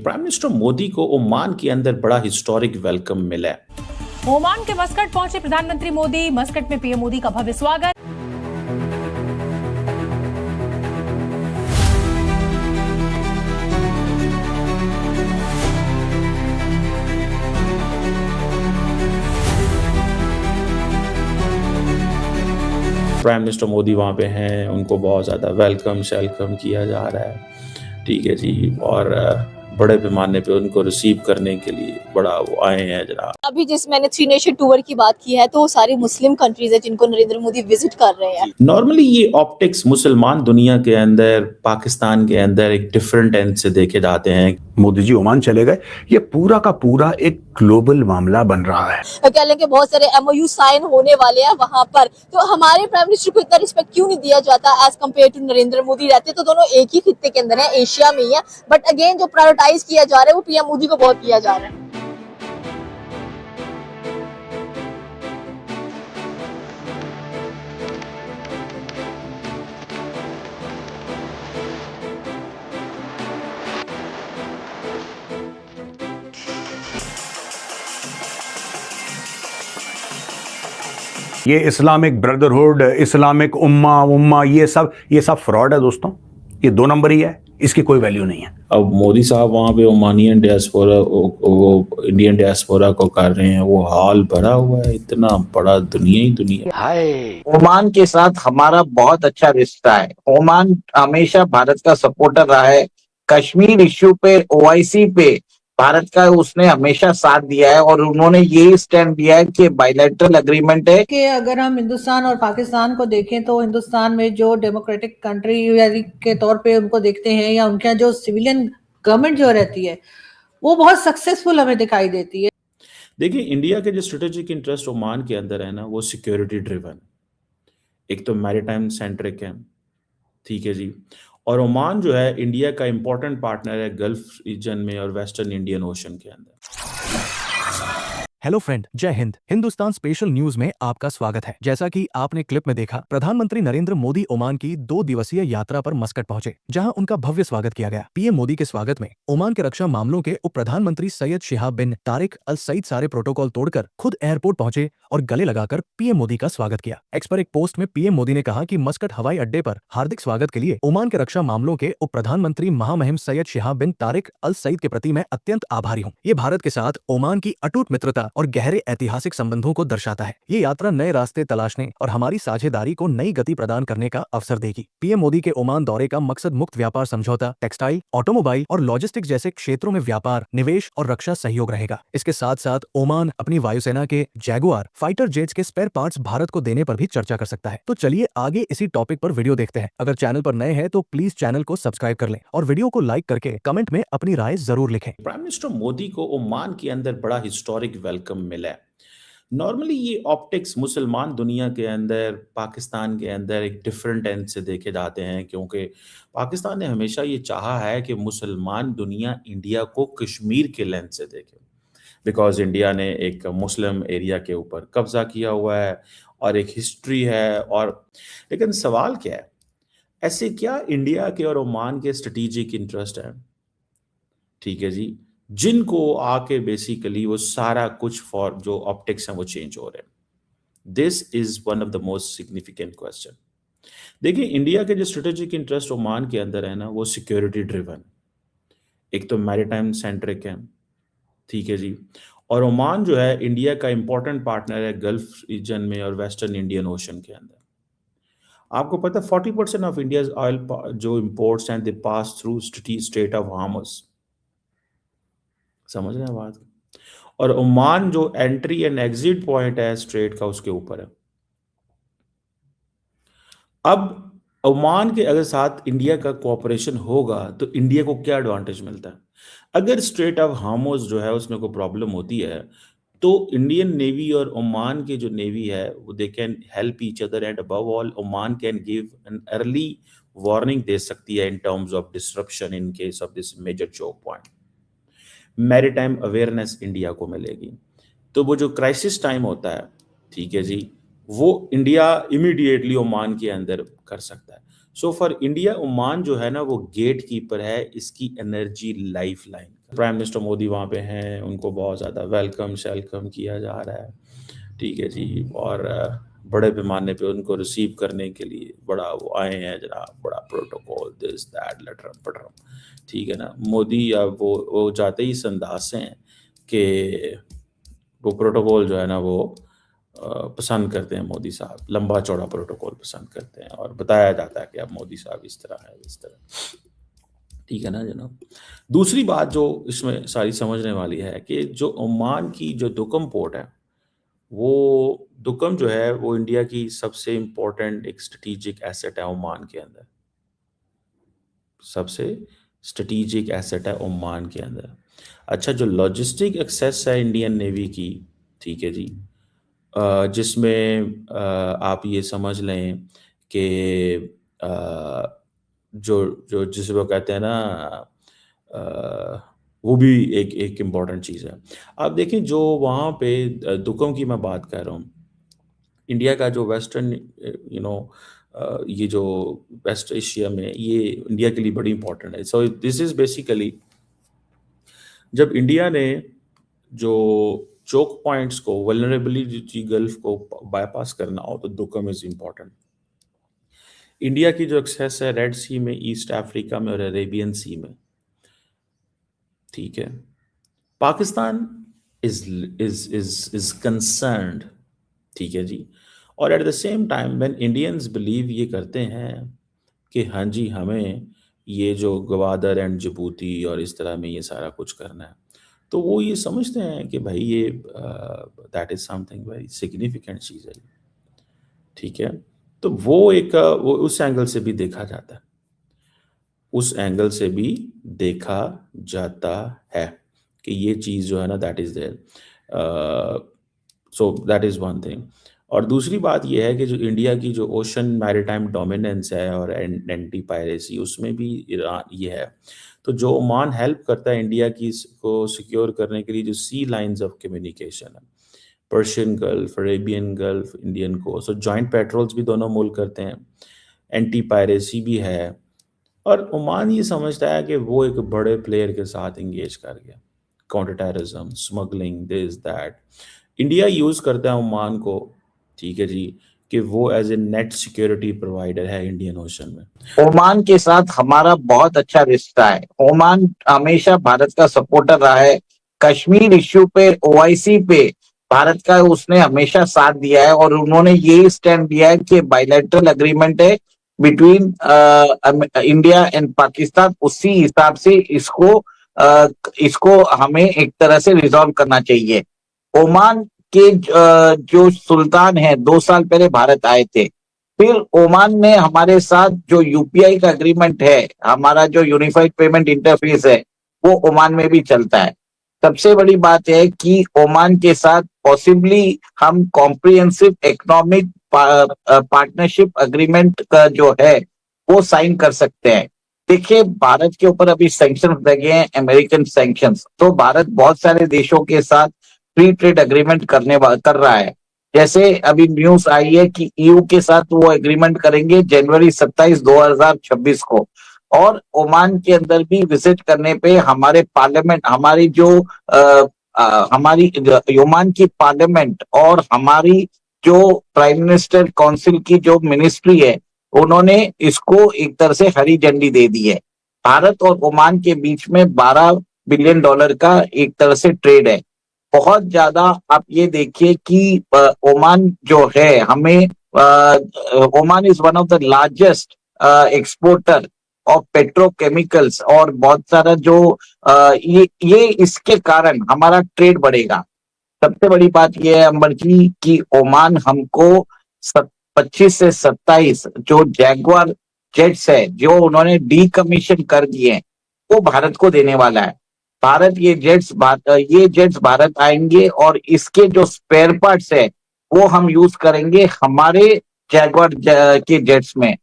Prime minister Modi को Oman के अंदर बड़ा हिस्टोरिक वेलकम मिला है। ओमान के मस्कट पहुंचे प्रधानमंत्री मोदी, मस्कट में पीएम मोदी का भव्य स्वागत। प्राइम मिनिस्टर मोदी वहाँ पे हैं, उनको बहुत ज़्यादा वेलकम किया जा रहा है, ठीक है जी। और बड़े पैमाने पे उनको रिसीव करने के लिए बड़ा वो आए हैं जनाब। अभी जिस मैंने 3 नेशन टूर की बात की है तो वो सारी मुस्लिम कंट्रीज है जिनको नरेंद्र मोदी विजिट कर रहे हैं। नॉर्मली ये ऑप्टिक्स मुसलमान दुनिया के अंदर, पाकिस्तान के अंदर एक डिफरेंट एंड से देखे जाते हैं। मोदी जी ओमान चले गए, ये पूरा का पूरा एक ग्लोबल मामला बन रहा है। कह लें कि बहुत सारे MOU साइन होने वाले हैं वहां पर, तो हमारे प्राइम मिनिस्टर को इतना रिस्पेक्ट क्यों नहीं दिया जाता as compare to Narendra Modi? रहते तो दोनों एक ही खित्ते के अंदर है, एशिया में ही है, बट अगेन जो प्रायोरिटाइज किया जा रहा है वो पीएम मोदी को बहुत किया जा रहा है। ये इस्लामिक ब्रदरहुड, इस्लामिक उम्मा ये सब फ्रॉड है दोस्तों। ये 2 नंबर ही है, इसकी कोई वैल्यू नहीं है। अब मोदी साहब वहाँ पे ओमानियन डियास्पोरा, वो इंडियन डियास्पोरा को कर रहे हैं, वो हाल भरा हुआ है, इतना बड़ा दुनिया। हाय, ओमान के साथ हमारा बहुत अच्छा रिश्ता है। ओमान हमेशा भारत का सपोर्टर रहा है। कश्मीर इश्यू पे, OIC पे भारत का उसने हमेशा साथ दिया है और उन्होंने यही स्टैंड दिया है कि बायलैटरल एग्रीमेंट है कि अगर हम हिंदुस्तान और पाकिस्तान को देखें तो हिंदुस्तान में जो डेमोक्रेटिक कंट्री के तौर पे उनको देखते हैं, या उनका जो सिविलियन गवर्नमेंट जो रहती है वो बहुत सक्सेसफुल हमें दिखाई देती है। देखिए, इंडिया के जो स्ट्रेटेजिक इंटरेस्ट ओमान के अंदर है ना, वो सिक्योरिटी ड्रिवन। एक तो मैरीटाइम सेंट्रिक है, ठीक है जी। और ओमान जो है इंडिया का इंपॉर्टेंट पार्टनर है गल्फ रीजन में और वेस्टर्न इंडियन ओशन के अंदर। हेलो फ्रेंड, जय हिंद। हिंदुस्तान स्पेशल न्यूज में आपका स्वागत है। जैसा कि आपने क्लिप में देखा, प्रधानमंत्री नरेंद्र मोदी ओमान की 2 दिवसीय यात्रा पर मस्कट पहुंचे, जहां उनका भव्य स्वागत किया गया। पीएम मोदी के स्वागत में ओमान के रक्षा मामलों के उप प्रधानमंत्री सैयद शिहाब बिन तारिक अल सईद सारे प्रोटोकॉल तोड़कर खुद एयरपोर्ट पहुंचे और गले लगाकर पीएम मोदी का स्वागत किया। एक्स पर एक पोस्ट में पीएम मोदी ने कहा कि मस्कट हवाई अड्डे पर हार्दिक स्वागत के लिए ओमान के रक्षा मामलों के उप प्रधानमंत्री महामहिम सैयद शिहाब बिन तारिक अल सईद के प्रति मैं अत्यंत आभारी हूँ। ये भारत के साथ ओमान की अटूट मित्रता और गहरे ऐतिहासिक संबंधों को दर्शाता है। ये यात्रा नए रास्ते तलाशने और हमारी साझेदारी को नई गति प्रदान करने का अवसर देगी। पीएम मोदी के ओमान दौरे का मकसद मुक्त व्यापार समझौता, टेक्सटाइल, ऑटोमोबाइल और लॉजिस्टिक्स जैसे क्षेत्रों में व्यापार, निवेश और रक्षा सहयोग रहेगा। इसके साथ साथ ओमान अपनी वायुसेना के जैगुआर फाइटर जेट्स के स्पेयर पार्ट्स भारत को देने पर भी चर्चा कर सकता है। तो चलिए आगे इसी टॉपिक पर वीडियो देखते हैं। अगर चैनल पर नए हैं तो प्लीज चैनल को सब्सक्राइब कर लें और वीडियो को लाइक करके कमेंट में अपनी राय जरूर लिखें। प्राइम मिनिस्टर मोदी को ओमान के अंदर बड़ा हिस्टोरिक वेलकम मिला है। नॉर्मली ये ऑप्टिक्स मुसलमान दुनिया के अंदर, पाकिस्तान के अंदर एक डिफरेंट एंड से देखे जाते हैं, क्योंकि पाकिस्तान ने हमेशा ये चाहा है कि मुसलमान दुनिया इंडिया को कश्मीर के लेंस से देखे, बिकॉज इंडिया ने एक मुस्लिम एरिया के ऊपर कब्जा किया हुआ है और एक हिस्ट्री है। और लेकिन सवाल क्या है, ऐसे क्या इंडिया के और ओमान के स्ट्रेटेजिक इंटरेस्ट है, ठीक है जी, जिनको आके बेसिकली वो सारा कुछ फॉर जो ऑप्टिक्स हैं वो चेंज हो रहे हैं। This is one of the most significant question. देखिए, इंडिया के जो स्ट्रेटेजिक इंटरेस्ट ओमान के अंदर है ना, वो सिक्योरिटी ड्रिवन। एक तो मैरीटाइम सेंट्रिक है, ठीक है जी। और ओमान जो है इंडिया का इंपॉर्टेंट पार्टनर है गल्फ रीजन में और वेस्टर्न इंडियन ओशन के अंदर। आपको पता है 40% ऑफ इंडिया ऑयल जो इंपोर्ट्स हैं दे pass through straight of harms. समझ रहे हैं बात? और ओमान जो एंट्री एंड एग्जिट पॉइंट है स्ट्रेट का, उसके ऊपर है। अब ओमान के अगर साथ इंडिया का कोऑपरेशन होगा तो इंडिया को क्या एडवांटेज मिलता है? अगर स्ट्रेट ऑफ हार्मस जो है उसमें कोई प्रॉब्लम होती है तो इंडियन नेवी और ओमान की जो नेवी है वो they can help each other, and above all Oman can give an early warning दे सकती है in terms of disruption in case of this major choke point. Maritime awareness India को मिलेगी, तो वो जो क्राइसिस टाइम होता है, ठीक है जी, वो इंडिया इमीडिएटली ओमान के अंदर कर सकता है। सो फॉर इंडिया ओमान जो है ना वो गेट कीपर है इसकी एनर्जी लाइफ लाइन का। प्राइम मिनिस्टर मोदी वहाँ पे हैं, उनको बहुत ज़्यादा वेलकम शेलकम किया जा रहा है, ठीक है जी। और बड़े पैमाने पे उनको रिसीव करने के लिए बड़ा वो आए हैं जनाब, बड़ा प्रोटोकॉल दिस दैट लटरम पटरम, ठीक है ना। मोदी अब वो जाते ही इस अंदाज से हैं कि वो प्रोटोकॉल जो है ना वो पसंद करते हैं मोदी साहब, लंबा चौड़ा प्रोटोकॉल पसंद करते हैं, और बताया जाता है कि अब मोदी साहब इस तरह है इस तरह, ठीक है ना जनाब। दूसरी बात जो इसमें सारी समझने वाली है कि जो ओमान की जो दुकम पोर्ट है, वो दुकम जो है वो इंडिया की सबसे इम्पोर्टेंट एक स्ट्रेटेजिक एसेट है ओमान के अंदर, सबसे स्ट्रेटेजिक एसेट है ओमान के अंदर। अच्छा, जो लॉजिस्टिक एक्सेस है इंडियन नेवी की, ठीक है जी, जिसमें आप ये समझ लें कि जो जो जिसे वो कहते हैं ना, वो भी एक इम्पॉर्टेंट चीज़ है। आप देखें जो वहाँ पे दुकम की मैं बात कर रहा हूँ, इंडिया का जो वेस्टर्न ये जो वेस्ट एशिया में ये इंडिया के लिए बड़ी इंपॉर्टेंट है। सो दिस इज़ बेसिकली जब इंडिया ने जो चोक पॉइंट्स को, वल्नरेबिलिटी गल्फ को बाईपास करना हो तो दुकम इज़ इम्पॉर्टेंट। इंडिया की जो एक्सेस है रेड सी में, ईस्ट अफ्रीका में और अरेबियन सी में, ठीक है। पाकिस्तान इज कंसर्न्ड, ठीक है जी। और at the same time when Indians believe ये करते हैं कि हाँ जी हमें ये जो गवादर एंड जिबूती और इस तरह में ये सारा कुछ करना है, तो वो ये समझते हैं कि भाई ये that is something very significant चीज़ है, ठीक है। तो वो एक वो उस एंगल से भी देखा जाता है, उस एंगल से भी देखा जाता है कि ये चीज़ जो है ना that is there. So that is one thing. और दूसरी बात ये है कि जो इंडिया की जो ओशन मैरिटाइम डोमिनेंस है और एंटी पायरेसी, उसमें भी ईरान ये है। तो जो ओमान हेल्प करता है इंडिया की को सिक्योर करने के लिए, जो सी लाइंस ऑफ कम्युनिकेशन है, Persian gulf, Arabian gulf, Indian को, सो जॉइंट पेट्रोल्स भी दोनों मुल्क करते हैं, एंटी पायरेसी भी है, और ओमान ये समझता है कि वो एक बड़े प्लेयर के साथ इंगेज कर गया, counter terrorism, smuggling, this that. India use करता है ओमान को, ठीक है जी, कि वो as a net security provider है इंडियन ओशन में। ओमान के साथ हमारा बहुत अच्छा रिश्ता है। ओमान हमेशा भारत का सपोर्टर रहा है। कश्मीर इश्यू पे, ओआईसी पे भारत का उसने हमेशा साथ दिया है, और उन्होंने ये स्टैंड दिया है कि बायलैटरल एग्रीमेंट है बिटवीन इंडिया एंड पाकिस्तान, उसी हिसाब से इसको हमें एक तरह से रिजॉल्व करना चाहिए। ओमान के जो सुल्तान है 2 साल पहले भारत आए थे। फिर ओमान ने हमारे साथ जो यूपीआई का एग्रीमेंट है, हमारा जो यूनिफाइड पेमेंट इंटरफेस है, वो ओमान में भी चलता है। सबसे बड़ी बात है कि ओमान के साथ पॉसिबली हम कॉम्प्रिहेंसिव इकोनॉमिक पार्टनरशिप एग्रीमेंट का जो है वो साइन कर सकते हैं। देखिए, भारत के ऊपर अभी सैंक्शन लगे हैं, अमेरिकन सैंक्शंस, तो भारत बहुत सारे देशों के साथ फ्री ट्रेड एग्रीमेंट कर रहा है। जैसे अभी न्यूज आई है कि ईयू के साथ वो एग्रीमेंट करेंगे जनवरी 27, 2026 को, और ओमान के अंदर भी विजिट करने पे हमारे पार्लियामेंट, हमारी जो हमारी ओमान की पार्लियामेंट और हमारी जो प्राइम मिनिस्टर काउंसिल की जो मिनिस्ट्री है, उन्होंने इसको एक तरह से हरी झंडी दे दी है। भारत और ओमान के बीच में $12 बिलियन का एक तरह से ट्रेड है, बहुत ज्यादा। आप ये देखिए कि ओमान जो है हमें, Oman is one of the largest exporter of petrochemicals, और बहुत सारा जो ये इसके कारण हमारा ट्रेड बढ़ेगा। सबसे बड़ी बात यह है अंबर जी कि ओमान हमको 25 से 27 जो जैगुआर जेट्स है जो उन्होंने डीकमीशन कर दिए हैं, वो भारत को देने वाला है। भारत ये जेट्स भारत आएंगे, और इसके जो स्पेयर पार्ट्स है वो हम यूज करेंगे हमारे जैगुआर के जेट्स में।